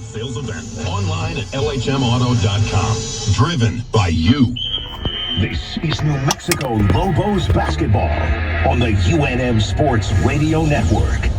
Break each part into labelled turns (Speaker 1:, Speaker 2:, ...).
Speaker 1: Sales event online at LHMauto.com. Driven by you.
Speaker 2: This is New Mexico Lobos basketball on the UNM Sports Radio Network.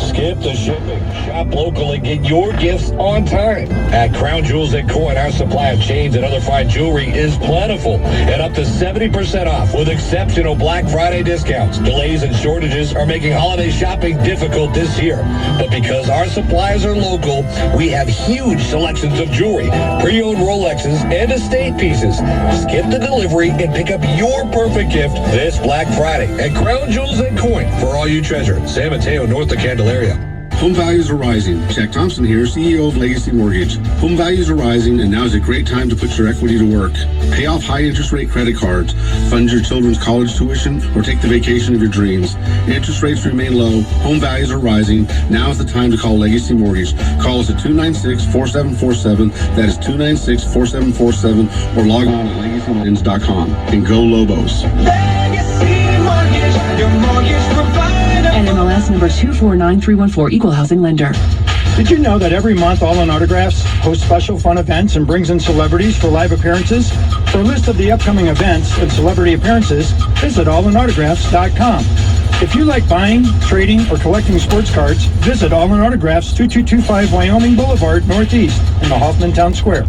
Speaker 3: Skip the shipping. Shop locally. Get your gifts on time. At Crown Jewels at Coin, our supply of chains and other fine jewelry is plentiful and up to 70% off with exceptional Black Friday discounts. Delays and shortages are making holiday shopping difficult this year. But because our supplies are local, we have huge selections of jewelry, pre-owned Rolexes, and estate pieces. Skip the delivery and pick up your perfect gift this Black Friday at Crown Jewels at Coin for all you treasure. San Mateo, north of Candelaria.
Speaker 4: Home values are rising. Jack Thompson here, CEO of Legacy Mortgage. Home values are rising, and now is a great time to put your equity to work. Pay off high interest rate credit cards, fund your children's college tuition, or take the vacation of your dreams. Interest rates remain low. Home values are rising. Now is the time to call Legacy Mortgage. Call us at 296-4747. That is 296-4747, or log on at legacymortgage.com. And go Lobos.
Speaker 5: Legacy Mortgage, your mortgage provider.
Speaker 6: NMLS number 249314, Equal Housing Lender.
Speaker 7: Did you know that every month All In Autographs hosts special fun events and brings in celebrities for live appearances? For a list of the upcoming events and celebrity appearances, visit allinautographs.com. If you like buying, trading, or collecting sports cards, visit All In Autographs, 2225 Wyoming Boulevard, Northeast, in the Hoffman Town Square.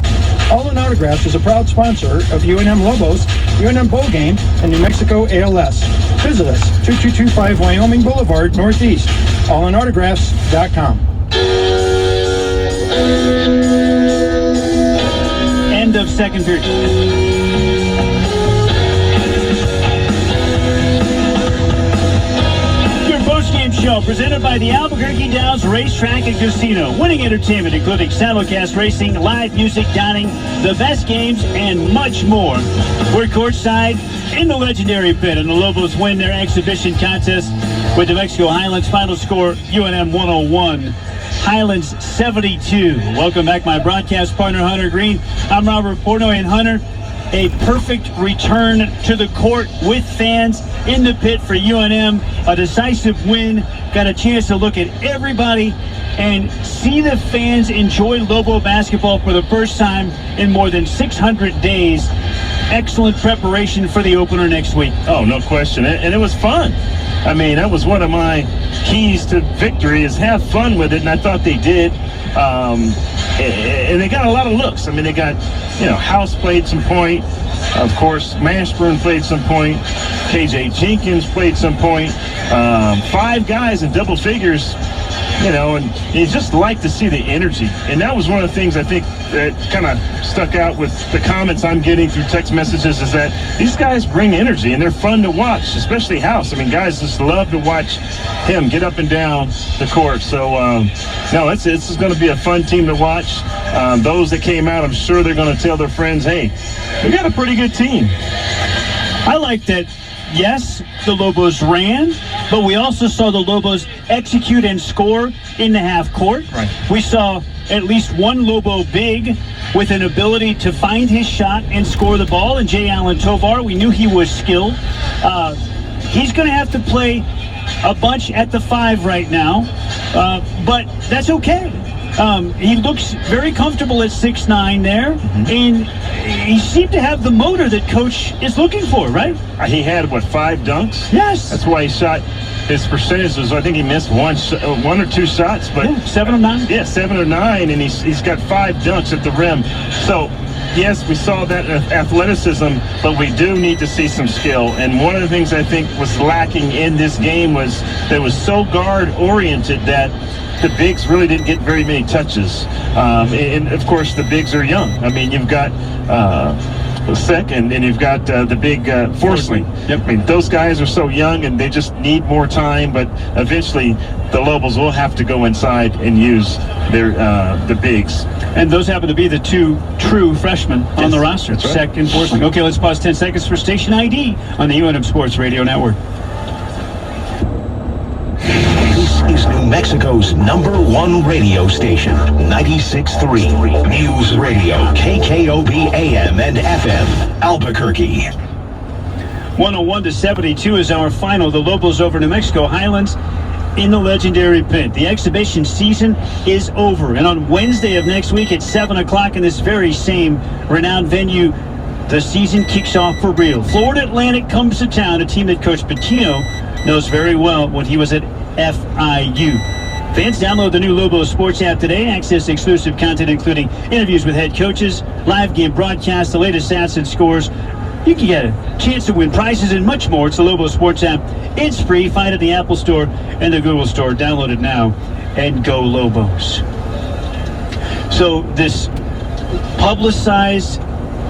Speaker 7: All In Autographs is a proud sponsor of UNM Lobos, UNM Bowl Game, and New Mexico ALS. Visit us, 2225 Wyoming Boulevard, Northeast, allinautographs.com.
Speaker 8: End of second period. Post-game show presented by the Albuquerque Downs Racetrack and Casino. Winning entertainment including simulcast racing, live music, dining, the best games, and much more. We're courtside in the legendary pit, and the Lobos win their exhibition contest with New Mexico Highlands. Final score, UNM 101. Highlands 72. Welcome back, my broadcast partner, Hunter Green. I'm Robert Portnoy, and Hunter, a perfect return to the court with fans in the pit for UNM. A decisive win. Got a chance to look at everybody and see the fans enjoy Lobo basketball for the first time in more than 600 days. Excellent preparation for the opener next week.
Speaker 9: Oh, no question. And it was fun. I mean, that was one of my keys to victory, is have fun with it, and I thought they did. And they got a lot of looks. I mean, they got, House played some point. Of course, Mashburn played some point. KJ Jenkins played some point. 5 guys in double figures, and you just like to see the energy. And that was one of the things I think that kind of stuck out with the comments I'm getting through text messages, is that these guys bring energy and they're fun to watch, especially House. I mean, guys just love to watch him get up and down the court. So, no, this is going to be a fun team to watch. Those that came out, I'm sure they're going to tell their friends, hey, we got a pretty good team.
Speaker 8: I like that. Yes, the Lobos ran, but we also saw the Lobos execute and score in the half court.
Speaker 9: Right.
Speaker 8: We saw at least one Lobo big with an ability to find his shot and score the ball, and Jay Allen Tovar, we knew he was skilled. He's going to have to play a bunch at the 5 right now, but that's okay. He looks very comfortable at 6'9" there, and he seemed to have the motor that Coach is looking for, right?
Speaker 9: He had, 5 dunks?
Speaker 8: Yes.
Speaker 9: That's why he shot. His percentage was, I think he missed one or two shots, but
Speaker 8: 7 or 9.
Speaker 9: Yeah, 7 or 9, and he's got 5 dunks at the rim. So, yes, we saw that athleticism, but we do need to see some skill. And one of the things I think was lacking in this game was that it was so guard-oriented that the bigs really didn't get very many touches. And of course, the bigs are young. I mean, you've got second, and you've got the big Forsley.
Speaker 8: Yep.
Speaker 9: I mean, those guys are so young, and they just need more time. But eventually, the Lobos will have to go inside and use their the bigs.
Speaker 8: And those happen to be the 2 true freshmen on the roster.
Speaker 9: That's right.
Speaker 8: Sec and Forsley. Okay, let's pause 10 seconds for station ID on the UNM Sports Radio Network.
Speaker 2: This is New Mexico's #1 radio station, 96.3 News Radio, KKOB AM and FM, Albuquerque.
Speaker 8: 101-72 is our final. The Lobos over New Mexico Highlands. in the legendary pit. The exhibition season is over, and on Wednesday of next week at 7 o'clock in this very same renowned venue, the season kicks off for real. Florida Atlantic comes to town, a team that Coach Pitino knows very well when he was at FIU. Fans, download the new Lobo Sports app today. Access exclusive content, including interviews with head coaches, live game broadcasts, the latest stats and scores. You can get a chance to win prizes and much more. It's the Lobo Sports app. It's free. Find it at the Apple Store and the Google Store. Download it now and go Lobos. So this publicized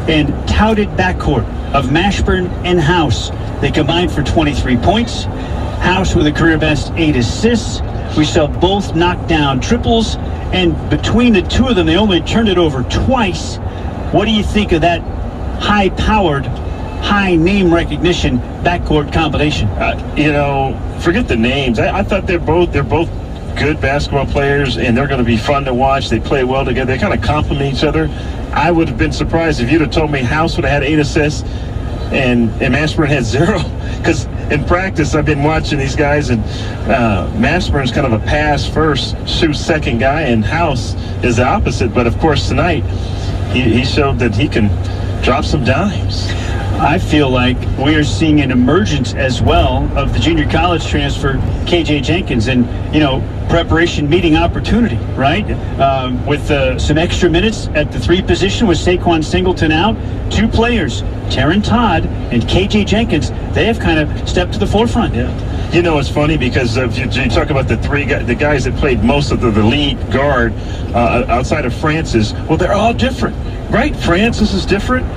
Speaker 8: and touted backcourt of Mashburn and House, they combined for 23 points. House with a career best 8 assists. We saw both knock down triples, and between the two of them, they only turned it over twice. What do you think of that high-powered, high name recognition backcourt combination?
Speaker 9: Forget the names. I thought they're both good basketball players, and they're going to be fun to watch. They play well together. They kind of complement each other. I would have been surprised if you'd have told me House would have had 8 assists and Mashburn had 0. Because in practice, I've been watching these guys, and Mashburn's kind of a pass first, shoot second guy, and House is the opposite. But of course, tonight he showed that he can drop some dimes.
Speaker 8: I feel like we are seeing an emergence as well of the junior college transfer, KJ Jenkins, and preparation meeting opportunity, right? With some extra minutes at the 3 position with Saquon Singleton out, 2 players, Taryn Todd and KJ Jenkins, they have kind of stepped to the forefront.
Speaker 9: Yeah. It's funny because if you talk about the guys that played most of the lead guard outside of Francis, well, they're all different, right? Francis is different.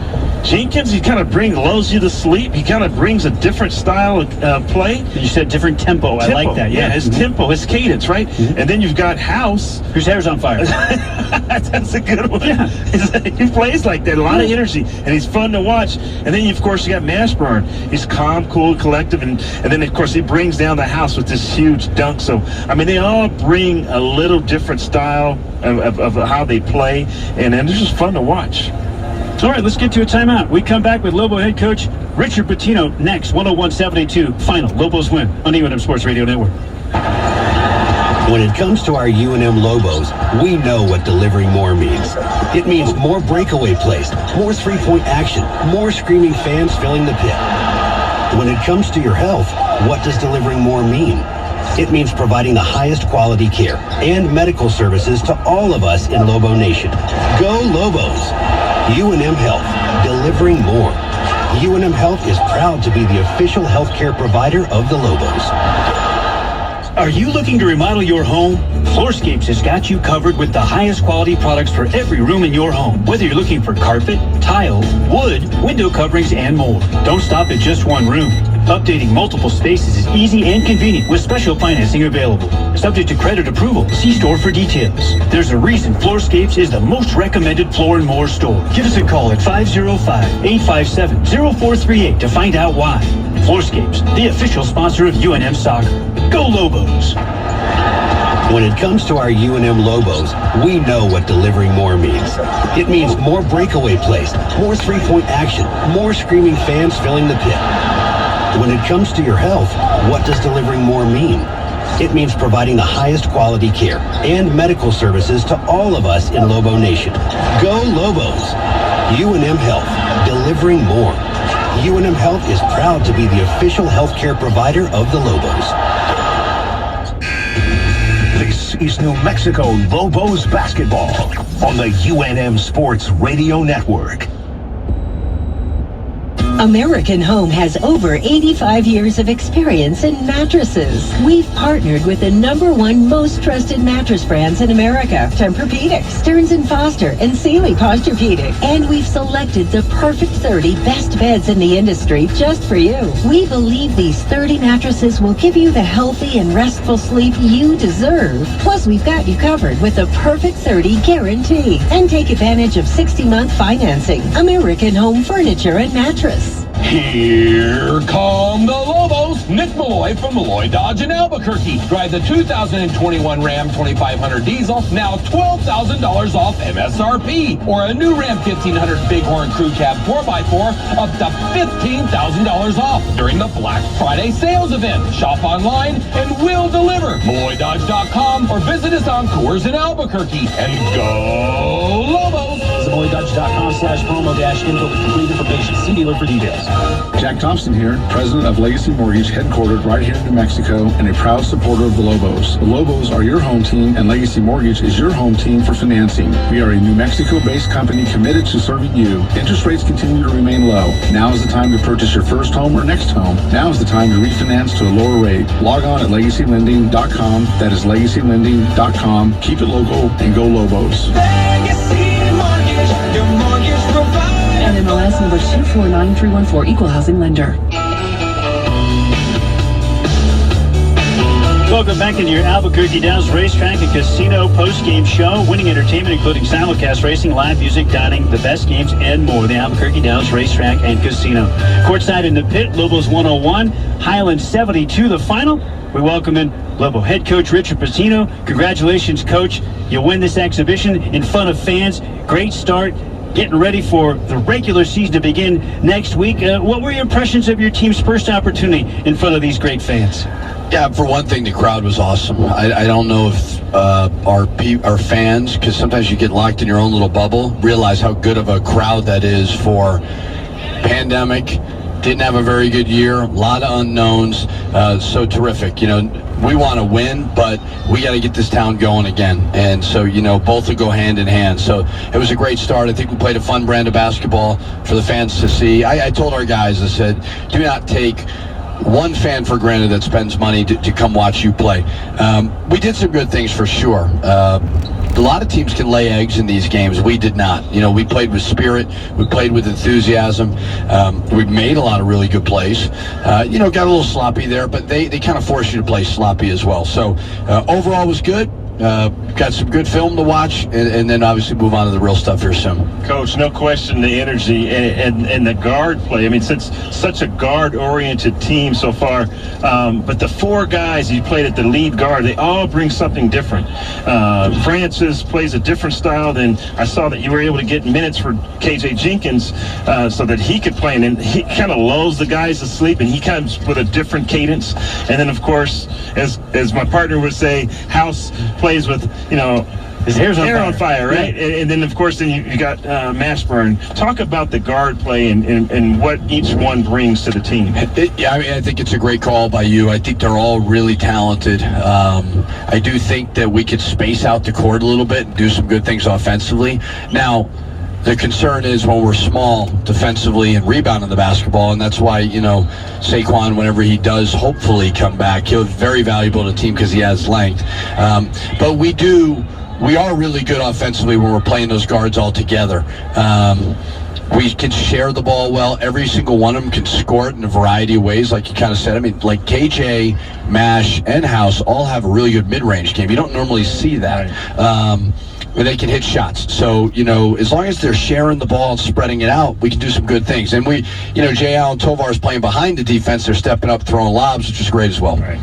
Speaker 9: Jenkins, he kind of lulls you to sleep. He kind of brings a different style of play.
Speaker 8: You said different tempo. I like that.
Speaker 9: Yeah, his tempo, his cadence, right? Mm-hmm. And then you've got House,
Speaker 8: whose hair's on fire.
Speaker 9: That's a good one.
Speaker 8: Yeah.
Speaker 9: He plays like that, a lot of energy, and he's fun to watch. And then, of course, you got Mashburn. He's calm, cool, collective, and then, of course, he brings down the house with this huge dunk. So, they all bring a little different style of how they play, and it's just fun to watch.
Speaker 8: All right, let's get to a timeout. We come back with Lobo head coach Richard Pitino next. 101-72 final. Lobos win on the UNM Sports Radio Network.
Speaker 10: When it comes to our UNM Lobos, we know what delivering more means. It means more breakaway plays, more three-point action, more screaming fans filling the pit. When it comes to your health, what does delivering more mean? It means providing the highest quality care and medical services to all of us in Lobo Nation. Go Lobos! UNM Health, delivering more. UNM Health is proud to be the official healthcare provider of the Lobos.
Speaker 8: Are you looking to remodel your home? Floorscapes has got you covered with the highest quality products for every room in your home. Whether you're looking for carpet, tile, wood, window coverings, and more. Don't stop at just one room. Updating multiple spaces is easy and convenient with special financing available. Subject to credit approval. See store for details. There's a reason Floorscapes is the most recommended Floor & More store. Give us a call at 505-857-0438 to find out why. Floorscapes, the official sponsor of UNM Soccer. Go Lobos!
Speaker 10: When it comes to our UNM Lobos, we know what delivering more means. It means more breakaway plays, more three-point action, more screaming fans filling the pit. When it comes to your health, what does delivering more mean? It means providing the highest quality care and medical services to all of us in Lobo Nation. Go Lobos! UNM Health, delivering more. UNM Health is proud to be the official healthcare provider of the Lobos.
Speaker 2: This is New Mexico Lobos basketball on the UNM Sports Radio Network.
Speaker 11: American Home has over 85 years of experience in mattresses. We've partnered with the #1 most trusted mattress brands in America, Tempur-Pedic, Stearns & Foster, and Sealy Posturepedic. And we've selected the perfect 30 best beds in the industry just for you. We believe these 30 mattresses will give you the healthy and restful sleep you deserve. Plus, we've got you covered with the perfect 30 guarantee. And take advantage of 60-month financing. American Home Furniture and Mattress.
Speaker 3: Here come the Lobos. Nick Malloy from Malloy Dodge in Albuquerque. Drive the 2021 Ram 2500 diesel, now $12,000 off MSRP. Or a new Ram 1500 Bighorn Crew Cab 4x4 up to $15,000 off during the Black Friday sales event. Shop online and we'll deliver. MalloyDodge.com or visit us on Coors in Albuquerque. And go Lobos!
Speaker 12: Visit MalloyDodge.com/promo-info for complete information. See dealer for details.
Speaker 4: Jack Thompson here, president of Legacy Mortgage, headquartered right here in New Mexico, and a proud supporter of the Lobos. The Lobos are your home team, and Legacy Mortgage is your home team for financing. We are a New Mexico-based company committed to serving you. Interest rates continue to remain low. Now is the time to purchase your first home or next home. Now is the time to refinance to a lower rate. Log on at LegacyLending.com. That is LegacyLending.com. Keep it local and go Lobos.
Speaker 5: Legacy Mortgage, your mortgage provider.
Speaker 6: NMLS number 249314, Equal Housing Lender.
Speaker 8: Welcome back into your Albuquerque Downs Racetrack and Casino post-game show. Winning entertainment, including simulcast racing, live music, dining, the best games, and more. The Albuquerque Downs Racetrack and Casino. Courtside in the pit, Lobos 101, Highlands 72, the final. We welcome in Lobo head coach Richard Patino. Congratulations, coach. You win this exhibition in front of fans. Great start. Getting ready for the regular season to begin next week. What were your impressions of your team's first opportunity in front of these great fans?
Speaker 13: Yeah, for one thing, the crowd was awesome. I don't know if our fans, because sometimes you get locked in your own little bubble, realize how good of a crowd that is for pandemic. Didn't have a very good year, a lot of unknowns, so terrific. You know, we want to win, but we got to get this town going again. And so, you know, both will go hand in hand. So it was a great start. I think we played a fun brand of basketball for the fans to see. I told our guys, I said, do not take one fan for granted that spends money to come watch you play. We did some good things for sure. A lot of teams can lay eggs in these games. We did not. You know, we played with spirit. We played with enthusiasm. We made a lot of really good plays. You know, got a little sloppy there, but they kind of force you to play sloppy as well. So overall was good. Got some good film to watch, and then obviously move on to the real stuff here soon.
Speaker 9: Coach, no question the energy and the guard play. I mean, since such a guard-oriented team so far, but the four guys you played at the lead guard, they all bring something different. Francis plays a different style than I saw that you were able to get minutes for KJ Jenkins so that he could play, and he kind of lulls the guys to sleep, and he comes with a different cadence. And then, of course, as my partner would say, House plays with, you know, his hair's on fire, right? Yeah. And then, of course, then you got Mashburn. Talk about the guard play and what each one brings to the team.
Speaker 13: Yeah, I mean, I think it's a great call by you. I think they're all really talented. I do think that we could space out the court a little bit and do some good things offensively. Now, the concern is when we're small defensively and rebounding the basketball, and that's why, you know, Saquon, whenever he does hopefully come back, he'll be very valuable to the team because he has length. But we are really good offensively when we're playing those guards all together. We can share the ball well. Every single one of them can score it in a variety of ways, like you kind of said. I mean, like KJ, Mash, and House all have a really good mid-range game. You don't normally see that. And they can hit shots. So, you know, as long as they're sharing the ball and spreading it out, we can do some good things. And we, you know, Jay Allen Tovar is playing behind the defense. They're stepping up, throwing lobs, which is great as well.
Speaker 8: Right.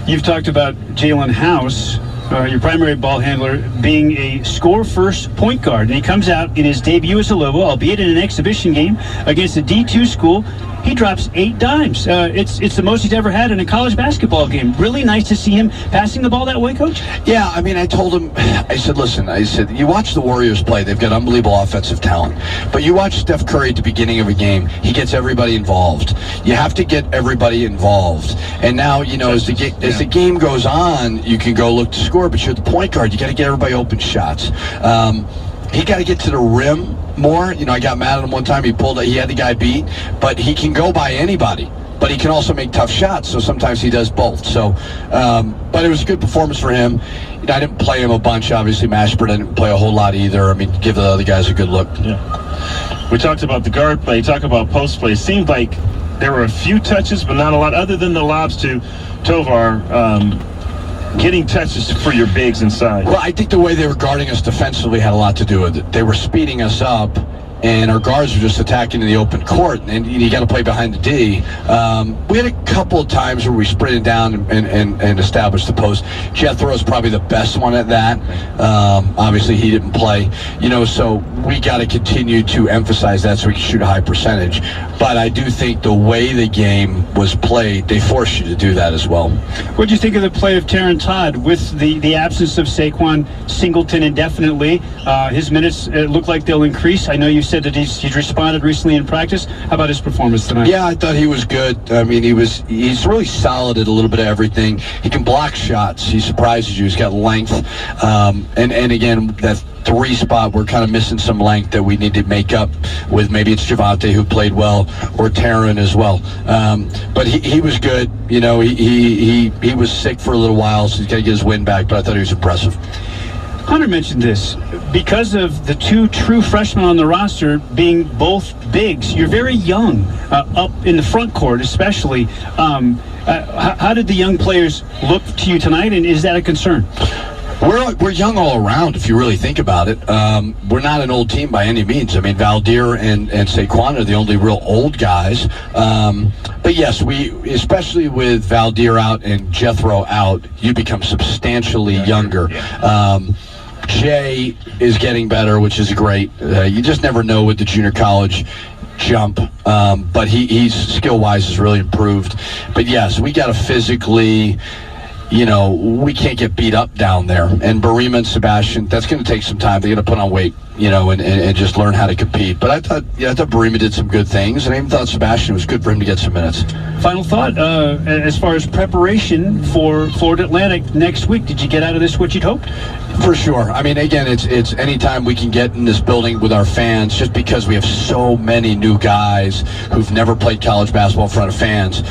Speaker 8: You've talked about Jalen House, your primary ball handler, being a score-first point guard. And he comes out in his debut as a Lobo, albeit in an exhibition game against a D2 school. He drops 8 dimes. It's the most he's ever had in a college basketball game. Really nice to see him passing the ball that way, Coach.
Speaker 13: Yeah, I mean, I told him, I said, listen, you watch the Warriors play. They've got unbelievable offensive talent. But you watch Steph Curry at the beginning of a game. He gets everybody involved. You have to get everybody involved. And now, you know, as the game goes on, you can go look to score, but you're the point guard. You got to get everybody open shots. He got to get to the rim more. You know, I got mad at him one time. He had the guy beat, but he can go by anybody. But he can also make tough shots, so sometimes he does both. So, but it was a good performance for him. You know, I didn't play him a bunch, obviously. Mashburn didn't play a whole lot either. I mean, give the other guys a good look.
Speaker 9: Yeah. We talked about the guard play, talk about post play. It seemed like there were a few touches, but not a lot, other than the lobs to Tovar. Getting touches for your bigs inside.
Speaker 13: Well, I think the way they were guarding us defensively had a lot to do with it. They were speeding us up, and our guards were just attacking in the open court, and you got to play behind the D. We had a couple of times where we sprinted down and established the post. Jethro's probably the best one at that. Obviously, he didn't play, so we got to continue to emphasize that so we can shoot a high percentage. But I do think the way the game was played, they force you to do that as well.
Speaker 8: What do you think of the play of Taron Todd with the absence of Saquon Singleton indefinitely? His minutes look like they'll increase. I know you said that he's responded recently in practice. How about his performance tonight?
Speaker 13: Yeah, I thought he was good. I mean, he's really solid at a little bit of everything. He can block shots. He surprises you. He's got length. And again, that 3 spot, we're kind of missing some length that we need to make up with. Maybe it's Javante, who played well, or Taron as well. But he was good. He was sick for a little while, so he's got to get his wind back, but I thought he was impressive.
Speaker 8: Hunter mentioned this. Because of the 2 true freshmen on the roster being both bigs, you're very young, up in the front court especially. How did the young players look to you tonight, and is that a concern?
Speaker 13: We're young all around, if you really think about it. We're not an old team by any means. I mean, Valdir and Saquon are the only real old guys. But yes, especially with Valdir out and Jethro out, you become substantially younger. Jay is getting better, which is great. You just never know with the junior college jump, but he's skill-wise has really improved. But yes, we got to physically, we can't get beat up down there. And Barima and Sebastian, that's going to take some time. They got to put on weight, and just learn how to compete. But I thought Barima did some good things, and I even thought Sebastian was good for him to get some minutes.
Speaker 8: Final thought, as far as preparation for Florida Atlantic next week, did you get out of this what you'd hoped?
Speaker 13: For sure. I mean, again, it's anytime we can get in this building with our fans, just because we have so many new guys who've never played college basketball in front of fans.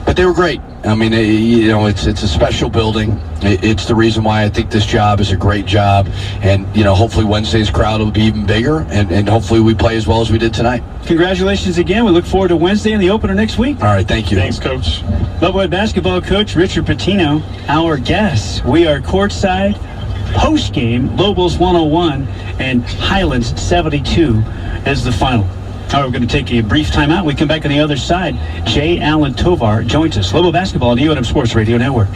Speaker 13: But they were great. I mean, it's a special building. It's the reason why I think this job is a great job. And, hopefully Wednesday's crowd will be even bigger, and hopefully we play as well as we did tonight. Congratulations again. We look forward to Wednesday and the opener next week. All right, thank you.
Speaker 9: Thanks, Coach.
Speaker 8: Lovewood basketball coach Richard Pitino, our guest. We are courtside, post-game, Lobos 101 and Highlands 72 as the final. All right, we're going to take a brief timeout. We come back on the other side. Jay Allen Tovar joins us. Lobo basketball on the UNM Sports Radio Network.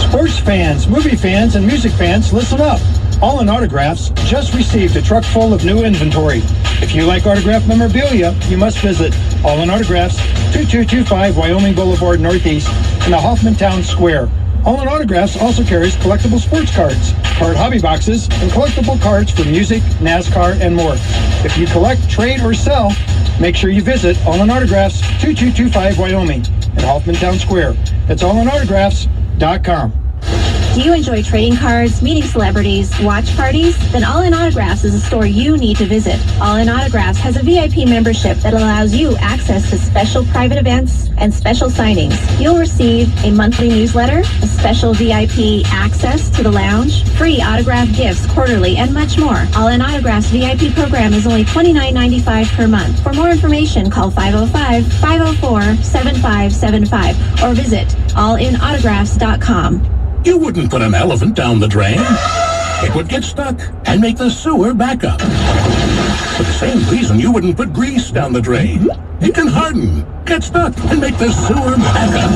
Speaker 7: Sports fans, movie fans, and music fans, listen up. All in Autographs just received a truck full of new inventory. If you like autograph memorabilia, you must visit All in Autographs, 2225 Wyoming Boulevard Northeast in the Hoffmantown Square. All in Autographs also carries collectible sports cards, card hobby boxes, and collectible cards for music, NASCAR, and more. If you collect, trade, or sell, make sure you visit All in Autographs, 2225 Wyoming in Hoffmantown Square. That's allinautographs.com.
Speaker 14: Do you enjoy trading cards, meeting celebrities, watch parties? Then All In Autographs is a store you need to visit. All In Autographs has a VIP membership that allows you access to special private events and special signings. You'll receive a monthly newsletter, a special VIP access to the lounge, free autograph gifts quarterly, and much more. All In Autographs VIP program is only $29.95 per month. For more information, call 505-504-7575 or visit allinautographs.com.
Speaker 15: You wouldn't put an elephant down the drain. It would get stuck and make the sewer back up. For the same reason you wouldn't put grease down the drain. It can harden, get stuck, and make the sewer back up.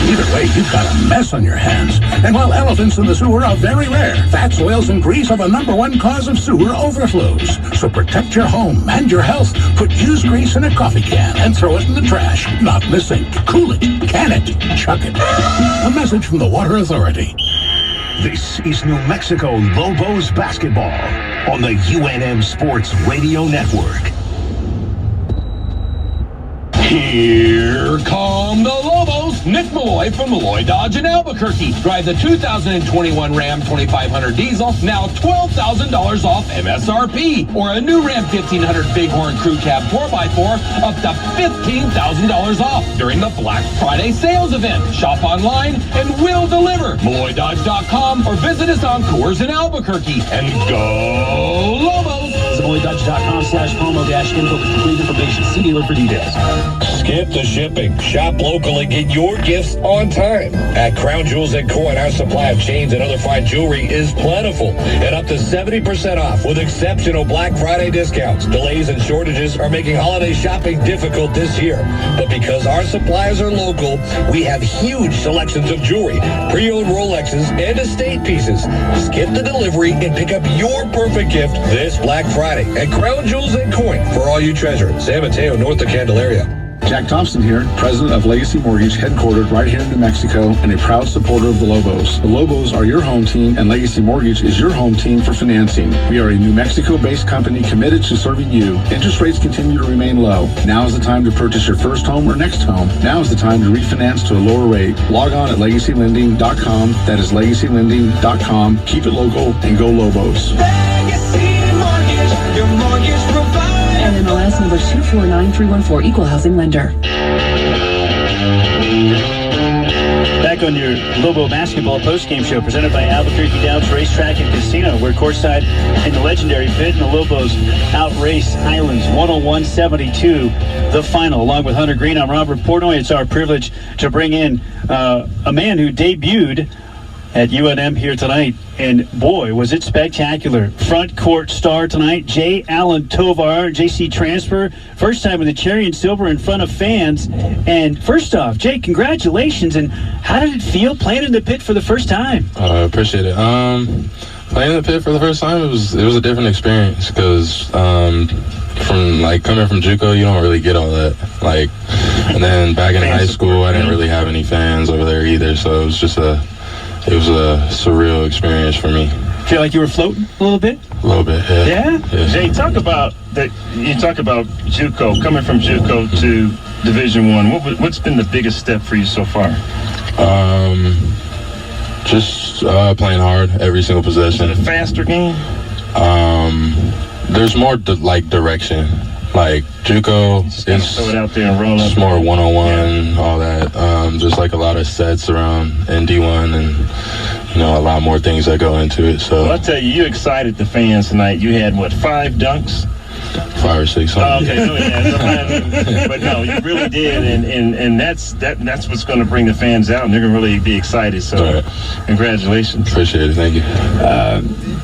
Speaker 15: Either way, you've got a mess on your hands. And while elephants in the sewer are very rare, fats, oils, and grease are the #1 cause of sewer overflows. So protect your home and your health. Put used grease in a coffee can and throw it in the trash, not in the sink. Cool it, can it, chuck it. A message from the Water Authority.
Speaker 2: This is New Mexico Lobos basketball on the UNM Sports Radio Network.
Speaker 16: Here come the Lobos. Nick Malloy from Malloy Dodge in Albuquerque. Drive the 2021 Ram 2500 diesel, now $12,000 off MSRP. Or a new Ram 1500 Bighorn Crew Cab 4x4, up to $15,000 off during the Black Friday sales event. Shop online and we'll deliver. MalloyDodge.com or visit us on Coors in Albuquerque. And go Lobos!
Speaker 12: MalloyDodge.com/promo-info for complete information. See dealer for details.
Speaker 3: Skip the shipping. Shop locally. Get your gifts on time. At Crown Jewels & Co. our supply of chains and other fine jewelry is plentiful and up to 70% off with exceptional Black Friday discounts. Delays and shortages are making holiday shopping difficult this year. But because our suppliers are local, we have huge selections of jewelry, pre-owned Rolexes, and estate pieces. Skip the delivery and pick up your perfect gift this Black Friday at Crown Jewels & Coin for all you treasure. San Mateo, north of Candelaria.
Speaker 4: Jack Thompson here, president of Legacy Mortgage, headquartered right here in New Mexico, and a proud supporter of the Lobos. The Lobos are your home team, and Legacy Mortgage is your home team for financing. We are a New Mexico-based company committed to serving you. Interest rates continue to remain low. Now is the time to purchase your first home or next home. Now is the time to refinance to a lower rate. Log on at legacylending.com. That is legacylending.com. Keep it local and go Lobos.
Speaker 5: Legacy Mortgage, your mortgage provider.
Speaker 6: And MLS number 249314, Equal Housing Lender.
Speaker 8: Back on your Lobo basketball postgame show presented by Albuquerque Downs Racetrack and Casino. We're courtside in the legendary pit, and the Lobos outrace Highlands 101-72, the final. Along with Hunter Green, I'm Robert Portnoy. It's our privilege to bring in a man who debuted at UNM here tonight, and boy, was it spectacular. Front court star tonight, J. Allen Tovar, JC transfer, first time with the cherry and silver in front of fans. And first off, Jay, congratulations, and how did it feel playing in the pit for the first time?
Speaker 17: I appreciate it. Playing in the pit for the first time, it was a different experience, because from coming from JUCO, you don't really get all that. And then back in high school, I didn't really have any fans over there either, so it was a surreal experience for me.
Speaker 8: Feel like you were floating a little bit?
Speaker 17: A little bit, yeah.
Speaker 8: Yeah?
Speaker 9: Jay, talk about that. You talk about JUCO, coming from JUCO to Division I. What's been the biggest step for you so far?
Speaker 17: Just playing hard every single possession.
Speaker 9: Is it a faster game?
Speaker 17: There's more direction. JUCO is
Speaker 9: throw it out there and roll up.
Speaker 17: It's more one-on-one, all that. Just a lot of sets around in D1, and a lot more things that go into it. So
Speaker 9: I'll tell you, you excited the fans tonight. You had 5 dunks?
Speaker 17: 5 or 6.
Speaker 9: Okay, but no, you really did, and that's what's going to bring the fans out, and they're going to really be excited. So, Congratulations.
Speaker 17: Appreciate it. Thank you.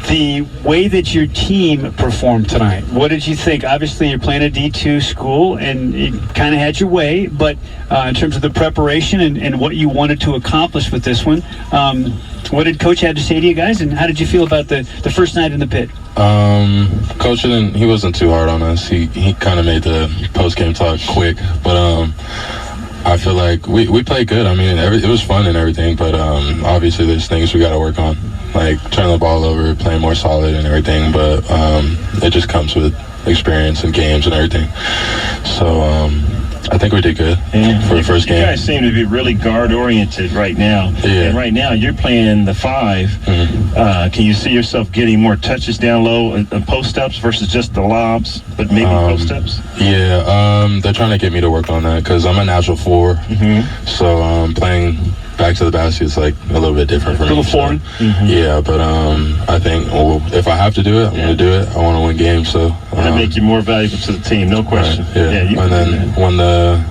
Speaker 8: The way that your team performed tonight, what did you think? Obviously, you're playing a D2 school, and it kind of had your way, but in terms of the preparation and what you wanted to accomplish with this one, what did Coach have to say to you guys, and how did you feel about the first night in the pit?
Speaker 17: Coach he wasn't too hard on us. He kind of made the post-game talk quick, but I feel like we played good. I mean, it was fun and everything, but obviously there's things we got to work on, turning the ball over, playing more solid and everything, but it just comes with experience and games and everything. So I think we did good for the first game.
Speaker 9: You guys seem to be really guard-oriented right now.
Speaker 17: Yeah.
Speaker 9: And right now, you're playing the 5.
Speaker 17: Mm-hmm.
Speaker 9: Can you see yourself getting more touches down low and post-ups versus just the lobs, but maybe post-ups?
Speaker 17: Yeah, they're trying to get me to work on that, because I'm a natural 4.
Speaker 9: Mm-hmm.
Speaker 17: So playing back to the basket is a little bit different for me.
Speaker 8: A little foreign?
Speaker 17: Mm-hmm. Yeah, but I think if I have to do it, I'm going to do it. I want to win games, so
Speaker 9: that'll make you more valuable to the team, no question.
Speaker 17: Right, yeah. And then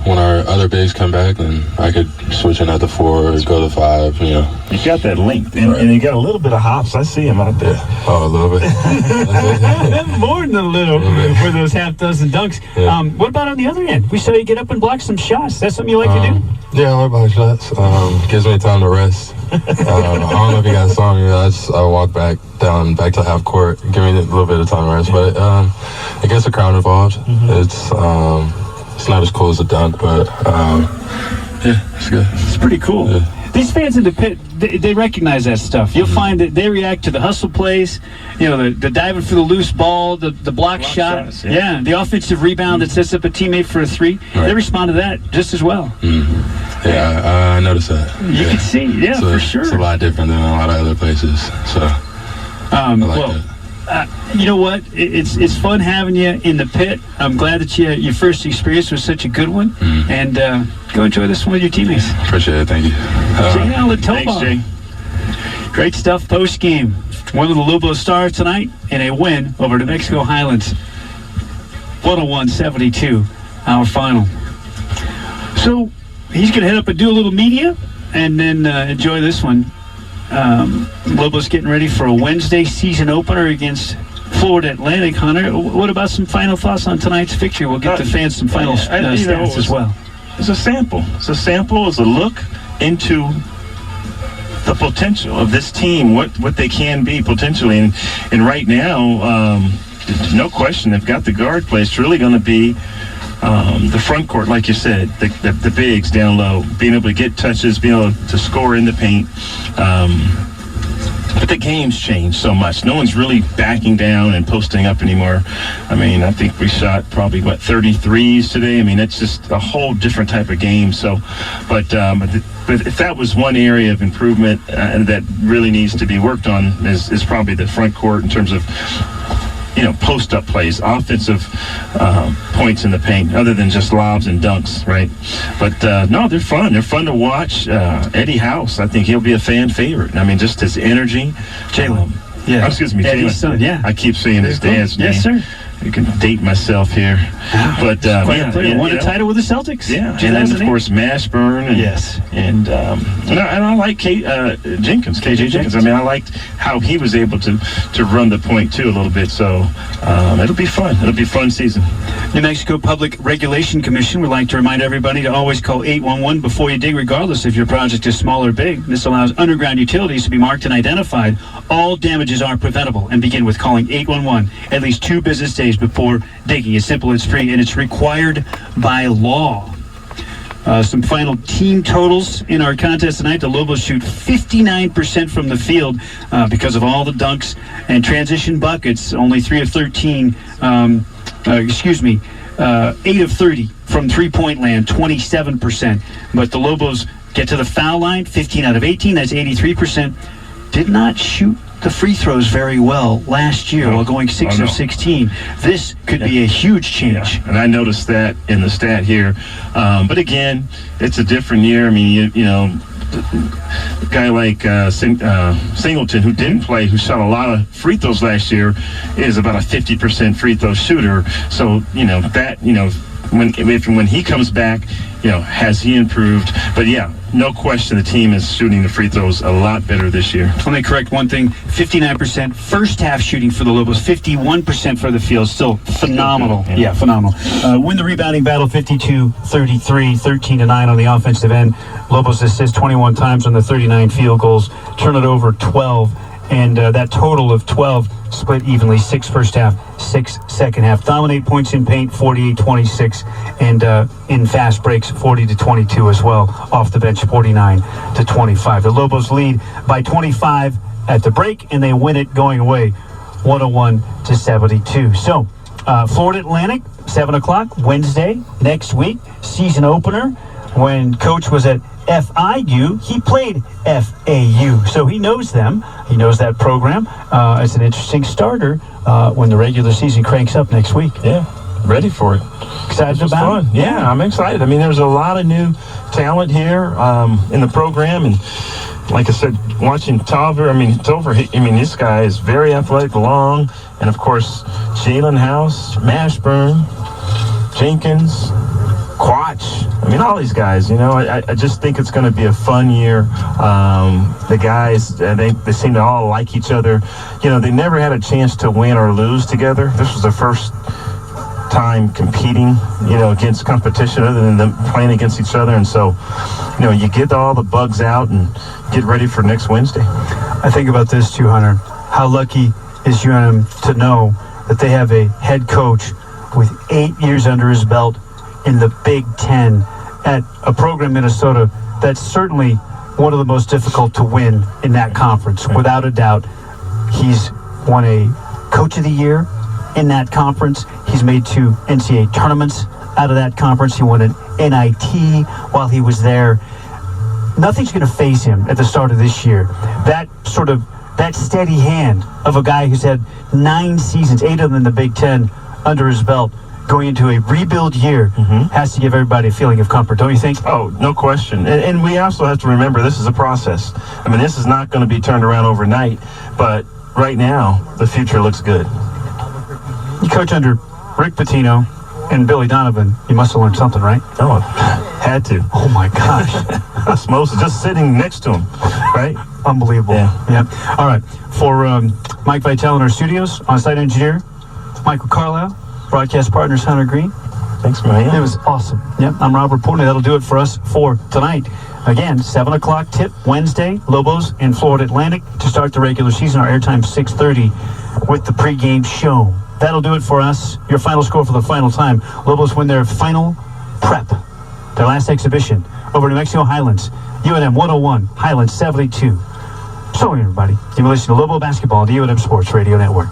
Speaker 17: when our other bigs come back, then I could switch in at the 4 or go to 5.
Speaker 9: You got that length, and you got a little bit of hops. I see him out there.
Speaker 17: Oh, a little bit.
Speaker 8: More than a little for those half dozen dunks.
Speaker 17: Yeah.
Speaker 8: What about on the other end? We saw you get up and block some shots. Is that something you like to do?
Speaker 17: Yeah, I like block shots. Gives me time to rest. I don't know if you guys saw me. I walk back to half court, give me a little bit of time to rest. But it gets the crowd involved. Mm-hmm. It's not as cool as a dunk, but yeah, it's good.
Speaker 8: It's pretty cool.
Speaker 17: Yeah.
Speaker 8: These fans in the pit, they recognize that stuff. You'll find that they react to the hustle plays, the diving for the loose ball, the block shot.
Speaker 9: Shots, yeah.
Speaker 8: The offensive rebound that sets up a teammate for a 3. Right. They respond to that just as well.
Speaker 17: Mm-hmm. Yeah, I noticed that.
Speaker 8: You can see, for sure.
Speaker 17: It's a lot different than a lot of other places. So, I like that.
Speaker 8: You know what? It's fun having you in the pit. I'm glad that your first experience was such a good one.
Speaker 17: Mm-hmm.
Speaker 8: And go enjoy this one with your teammates.
Speaker 17: Appreciate it. Thank you.
Speaker 8: J. Allen Tovar.
Speaker 9: Thanks, Jay.
Speaker 8: Great stuff post-game. One of the Lobo Stars tonight in a win over New Mexico Highlands. 101-72, our final. So he's going to head up and do a little media and then enjoy this one. Lobos getting ready for a Wednesday season opener against Florida Atlantic. Hunter, what about some final thoughts on tonight's victory? We'll get the fans some final stats as well.
Speaker 9: It's a sample. It's a sample. It's a look into the potential of this team, what they can be potentially. And right now, no question, they've got the guard play. It's really going to be the front court, like you said, the bigs down low, being able to get touches, being able to score in the paint. But the game's changed so much. No one's really backing down and posting up anymore. I mean, I think we shot probably, 33s today? I mean, it's just a whole different type of game. So, but if that was one area of improvement that really needs to be worked on is probably the front court in terms of, post-up plays, offensive points in the paint, other than just lobs and dunks, right? But, no, they're fun. They're fun to watch. Eddie House, I think he'll be a fan favorite. I mean, just his energy.
Speaker 8: Jalen.
Speaker 9: Yeah. Excuse me,
Speaker 8: Eddie's son, yeah.
Speaker 9: I keep saying his dad's name.
Speaker 8: Yes, sir.
Speaker 9: You can date myself here. But,
Speaker 8: won a title with the Celtics.
Speaker 9: Yeah. And then, of course, Mashburn.
Speaker 8: Yes.
Speaker 9: And I like KJ Jenkins. I mean, I liked how he was able to run the point, too, a little bit. So it'll be fun. It'll be a fun season.
Speaker 8: New Mexico Public Regulation Commission would like to remind everybody to always call 811 before you dig, regardless if your project is small or big. This allows underground utilities to be marked and identified. All damages are preventable and begin with calling 811 at least 2 business days before digging. It's simple, it's free, and it's required by law. Some final team totals in our contest tonight. The Lobos shoot 59% from the field because of all the dunks and transition buckets. Only 3 of 13, 8 of 30 from three-point land, 27%. But the Lobos get to the foul line, 15 out of 18, that's 83%. Did not shoot the free throws very well last year while going 6 of 16. This could be a huge change.
Speaker 9: Yeah. And I noticed that in the stat here. But again, it's a different year. I mean, a guy like Singleton, who didn't play, who shot a lot of free throws last year, is about a 50% free throw shooter. So, when he comes back, has he improved? But yeah, no question the team is shooting the free throws a lot better this year.
Speaker 8: Let me correct one thing. 59% first half shooting for the Lobos, 51% for the field. Still phenomenal. Yeah, phenomenal. Win the rebounding battle 52-33, 13-9 on the offensive end. Lobos assist 21 times on the 39 field goals, turn it over 12. And that total of 12 split evenly, 6 first half, 6 second half. Dominate points in paint, 48-26, and in fast breaks, 40-22 as well. Off the bench, 49-25. The Lobos lead by 25 at the break, and they win it going away, 101-72. So, Florida Atlantic, 7 o'clock, Wednesday, next week, season opener. When Coach was at FIU, he played FAU, so he knows them. He knows that program. It's an interesting starter when the regular season cranks up next week.
Speaker 9: Yeah, ready for it.
Speaker 8: Excited about it?
Speaker 9: Yeah, I'm excited. I mean, there's a lot of new talent here in the program, and like I said, watching Topher, this guy is very athletic, long, and of course, Jalen House, Mashburn, Jenkins, Quatch. I mean, all these guys, I just think it's going to be a fun year. The guys, they seem to all like each other. They never had a chance to win or lose together. This was their first time competing, against competition other than them playing against each other. And so, you get all the bugs out and get ready for next Wednesday.
Speaker 8: I think about this too, Hunter. How lucky is UNM to know that they have a head coach with 8 years under his belt in the Big Ten at a program, Minnesota, that's certainly one of the most difficult to win in that conference. Without a doubt, he's won a Coach of the Year in that conference. He's made 2 NCAA tournaments out of that conference. He won an NIT while he was there. Nothing's going to faze him at the start of this year. That steady hand of a guy who's had 9 seasons, 8 of them in the Big Ten under his belt, going into a rebuild year, has to give everybody a feeling of comfort, don't you think?
Speaker 9: Oh, no question. And we also have to remember this is a process. I mean, this is not going to be turned around overnight, but right now, the future looks good.
Speaker 8: You coach under Rick Pitino,
Speaker 7: And Billy Donovan, you must have learned something, right?
Speaker 9: Oh, had to.
Speaker 7: Oh my gosh.
Speaker 9: Osmosis, just sitting next to him, right?
Speaker 7: Unbelievable. Yeah. All right. For Mike Vitale in our studios, on-site engineer, Michael Carlisle, broadcast partners, Hunter Green.
Speaker 9: Thanks, man.
Speaker 7: It was awesome. Yep, I'm Robert Portney. That'll do it for us for tonight. Again, 7 o'clock tip Wednesday, Lobos and Florida Atlantic to start the regular season. Our airtime 6:30 with the pregame show. That'll do it for us. Your final score for the final time. Lobos win their final prep, their last exhibition over New Mexico Highlands. UNM 101, Highlands 72. So everybody, you've been listening to Lobo Basketball, the UNM Sports Radio Network.